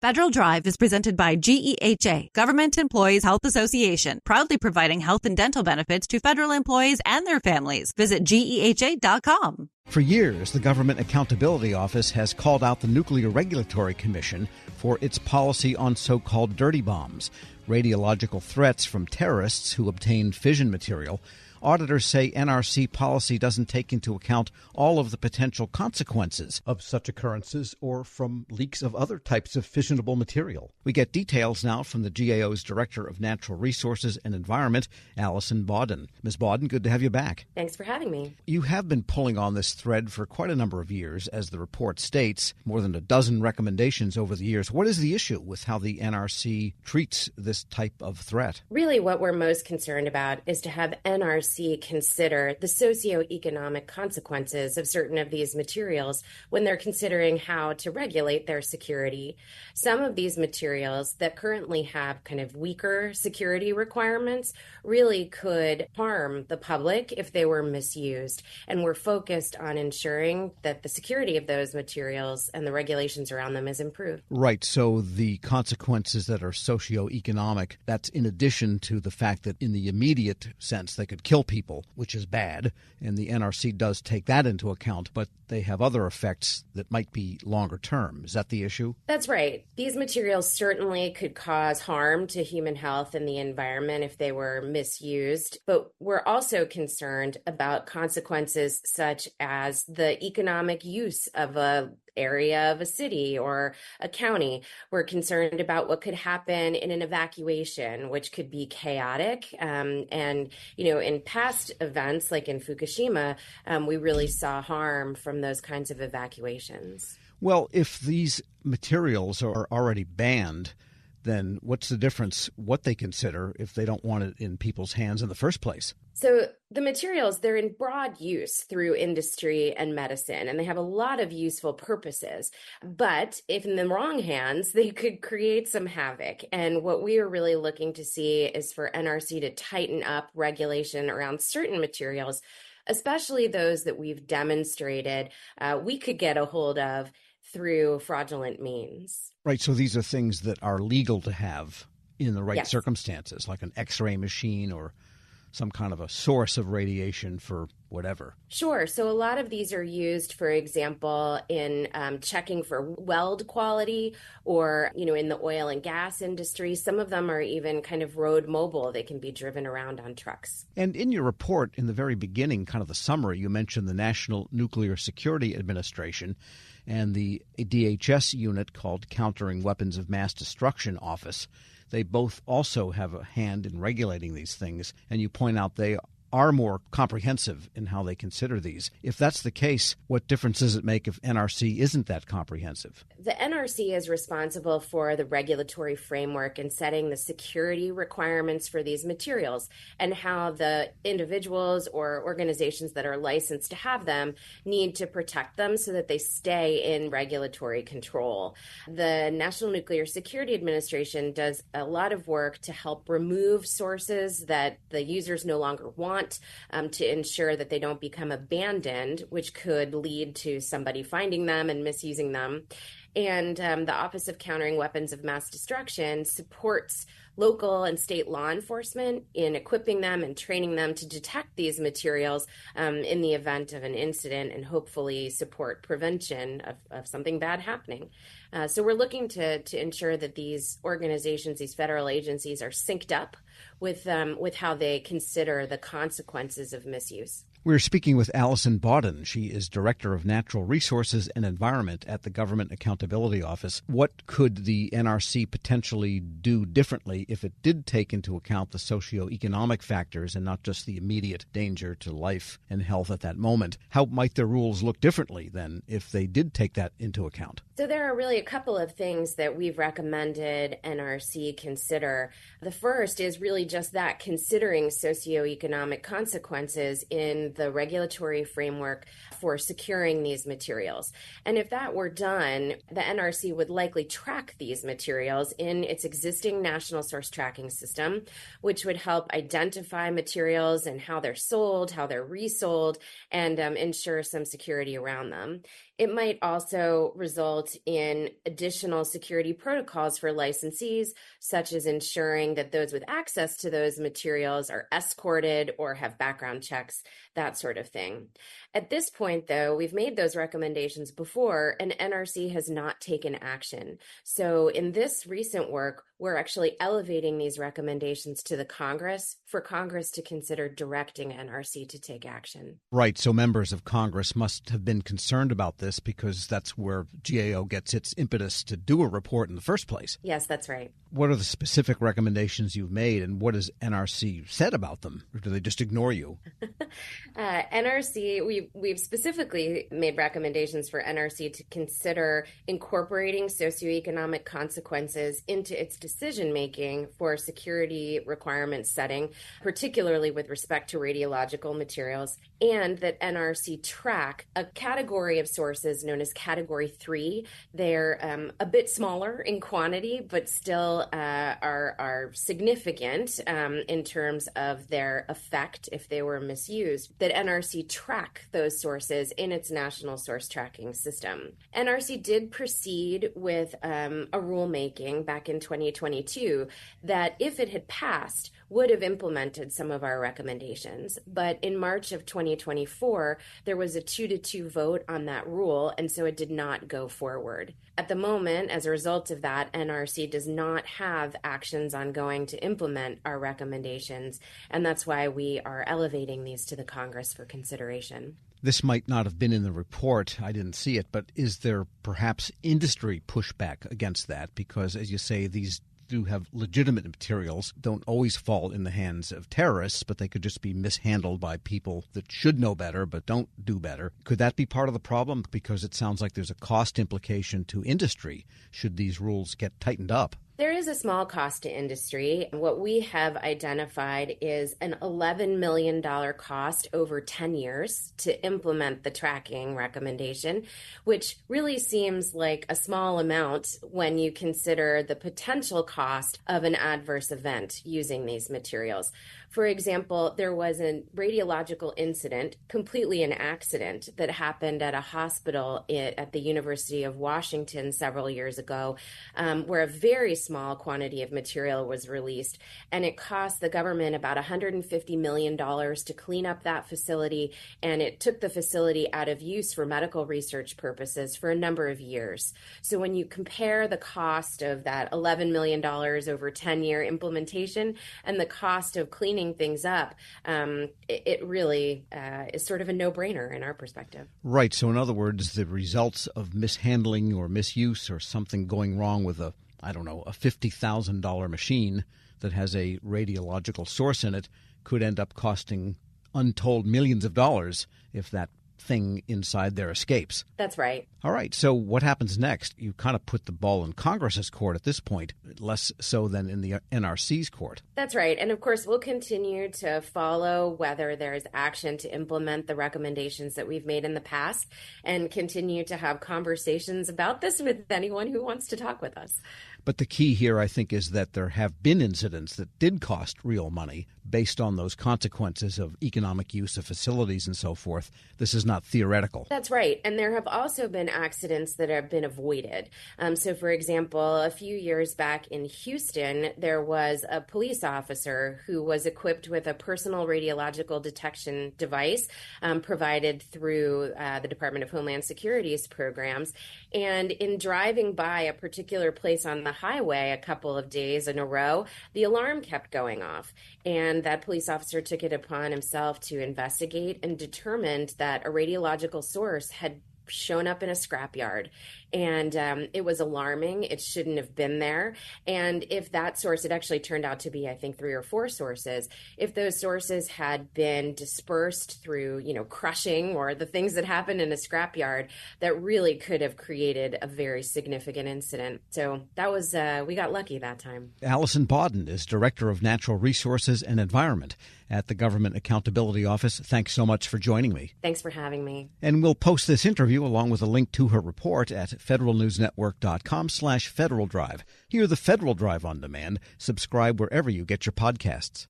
Federal Drive is presented by GEHA, Government Employees Health Association, proudly providing health and dental benefits to federal employees and their families. Visit GEHA.com. For years, the Government Accountability Office has called out the Nuclear Regulatory Commission for its policy on so-called dirty bombs, radiological threats from terrorists who obtain fission material. Auditors say NRC policy doesn't take into account all of the potential consequences of such occurrences or from leaks of other types of fissionable material. We get details now from the GAO's Director of Natural Resources and Environment, Allison Bawden. Ms. Bawden, good to have you back. Thanks for having me. You have been pulling on this thread for quite a number of years, as the report states, more than a dozen recommendations over the years. What is the issue with how the NRC treats this type of threat? Really, what we're most concerned about is to have NRC consider the socioeconomic consequences of certain of these materials when they're considering how to regulate their security. Some of these materials that currently have kind of weaker security requirements really could harm the public if they were misused. And we're focused on ensuring that the security of those materials and the regulations around them is improved. Right. So the consequences that are socioeconomic, that's in addition to the fact that in the immediate sense they could kill people, which is bad, and the NRC does take that into account, but they have other effects that might be longer term. Is that the issue? That's right. These materials certainly could cause harm to human health and the environment if they were misused, but we're also concerned about consequences such as the economic use of a area of a city or a county. We're concerned about what could happen in an evacuation, which could be chaotic. In past events, like in Fukushima, we really saw harm from those kinds of evacuations. Well, if these materials are already banned, then what's the difference what they consider if they don't want it in people's hands in the first place? So the materials, they're in broad use through industry and medicine, and they have a lot of useful purposes. But if in the wrong hands, they could create some havoc. And what we are really looking to see is for NRC to tighten up regulation around certain materials, especially those that we've demonstrated we could get a hold of through fraudulent means. Right. So these are things that are legal to have in the right Yes. circumstances, like an X-ray machine or some kind of a source of radiation for whatever. Sure. So a lot of these are used, for example, in checking for weld quality or, in the oil and gas industry. Some of them are even kind of road mobile. They can be driven around on trucks. And in your report, in the very beginning, kind of the summary, you mentioned the National Nuclear Security Administration and the DHS unit called Countering Weapons of Mass Destruction Office. They both also have a hand in regulating these things, and you point out they are more comprehensive in how they consider these. If that's the case, what difference does it make if NRC isn't that comprehensive? The NRC is responsible for the regulatory framework and setting the security requirements for these materials and how the individuals or organizations that are licensed to have them need to protect them so that they stay in regulatory control. The National Nuclear Security Administration does a lot of work to help remove sources that the users no longer want, to ensure that they don't become abandoned, which could lead to somebody finding them and misusing them. And the Office of Countering Weapons of Mass Destruction supports local and state law enforcement in equipping them and training them to detect these materials in the event of an incident and hopefully support prevention of something bad happening. So we're looking to ensure that these organizations, these federal agencies, are synced up with how they consider the consequences of misuse. We're speaking with Allison Bawden. She is Director of Natural Resources and Environment at the Government Accountability Office. What could the NRC potentially do differently if it did take into account the socioeconomic factors and not just the immediate danger to life and health at that moment? How might their rules look differently then if they did take that into account? So there are really a couple of things that we've recommended NRC consider. The first is really just that, considering socioeconomic consequences in the regulatory framework for securing these materials. And if that were done, the NRC would likely track these materials in its existing national source tracking system, which would help identify materials and how they're sold, how they're resold, and ensure some security around them. It might also result in additional security protocols for licensees, such as ensuring that those with access to those materials are escorted or have background checks, that sort of thing. At this point, though, we've made those recommendations before, and NRC has not taken action. So in this recent work, we're actually elevating these recommendations to the Congress for Congress to consider directing NRC to take action. Right. So members of Congress must have been concerned about this because that's where GAO gets its impetus to do a report in the first place. Yes, that's right. What are the specific recommendations you've made, and what has NRC said about them? Or do they just ignore you? NRC, we've specifically made recommendations for NRC to consider incorporating socioeconomic consequences into its decision-making for security requirements setting, particularly with respect to radiological materials, and that NRC track a category of sources known as Category 3. They're a bit smaller in quantity, but still are significant in terms of their effect if they were misused, that NRC track those sources in its national source tracking system. NRC did proceed with a rulemaking back in 2022 that, if it had passed, would have implemented some of our recommendations. But in March of 2024, there was a 2-2 vote on that rule, and so it did not go forward. At the moment, as a result of that, NRC does not have actions ongoing to implement our recommendations, and that's why we are elevating these to the Congress for consideration. This might not have been in the report. I didn't see it, but is there perhaps industry pushback against that? Because, as you say, these do have legitimate materials, don't always fall in the hands of terrorists, but they could just be mishandled by people that should know better but don't do better. Could that be part of the problem? Because it sounds like there's a cost implication to industry should these rules get tightened up. There is a small cost to industry. What we have identified is an $11 million cost over 10 years to implement the tracking recommendation, which really seems like a small amount when you consider the potential cost of an adverse event using these materials. For example, there was a radiological incident, completely an accident, that happened at a hospital at the University of Washington several years ago, where a very small quantity of material was released, and it cost the government about $150 million to clean up that facility, and it took the facility out of use for medical research purposes for a number of years. So when you compare the cost of that $11 million over 10-year implementation and the cost of cleaning things up, it really is sort of a no-brainer in our perspective. Right. So in other words, the results of mishandling or misuse or something going wrong with a $50,000 machine that has a radiological source in it could end up costing untold millions of dollars if that thing inside there escapes. That's right. All right. So what happens next? You kind of put the ball in Congress's court at this point, less so than in the NRC's court. That's right. And of course, we'll continue to follow whether there is action to implement the recommendations that we've made in the past and continue to have conversations about this with anyone who wants to talk with us. But the key here, I think, is that there have been incidents that did cost real money based on those consequences of economic use of facilities and so forth. This is not theoretical. That's right. And there have also been accidents that have been avoided. So, for example, a few years back in Houston, there was a police officer who was equipped with a personal radiological detection device provided through the Department of Homeland Security's programs. And in driving by a particular place on the highway a couple of days in a row, the alarm kept going off. And that police officer took it upon himself to investigate and determined that a radiological source had shown up in a scrapyard. And it was alarming. It shouldn't have been there. And if that source, it actually turned out to be, I think, 3 or 4 sources. If those sources had been dispersed through, crushing or the things that happen in a scrapyard, that really could have created a very significant incident. So that was, we got lucky that time. Allison Bawden is Director of Natural Resources and Environment at the Government Accountability Office. Thanks so much for joining me. Thanks for having me. And we'll post this interview along with a link to her report at federalnewsnetwork.com/Federal Drive. Hear the Federal Drive on demand. Subscribe wherever you get your podcasts.